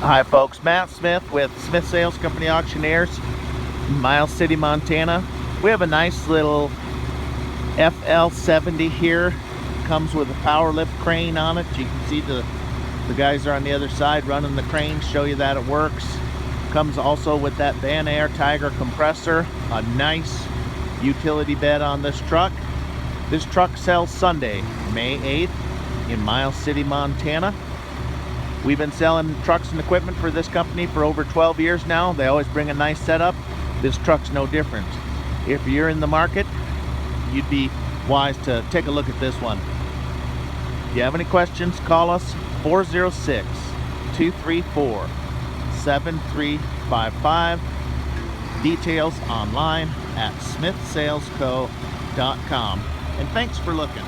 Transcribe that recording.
Hi folks, Matt Smith with Smith Sales Company Auctioneers, Miles City, Montana. We have a nice little FL70 here. Comes with a power lift crane on it. You can see the guys are on the other side running the crane, show you that it works. Comes also with that Van Air Tiger compressor, a nice utility bed on this truck. This truck sells Sunday, May 8th in Miles City, Montana. We've been selling trucks and equipment for this company for over 12 years now. They always bring a nice setup. This truck's no different. If you're in the market, you'd be wise to take a look at this one. If you have any questions, call us 406-234-7355. Details online at smithsalesco.com. And thanks for looking.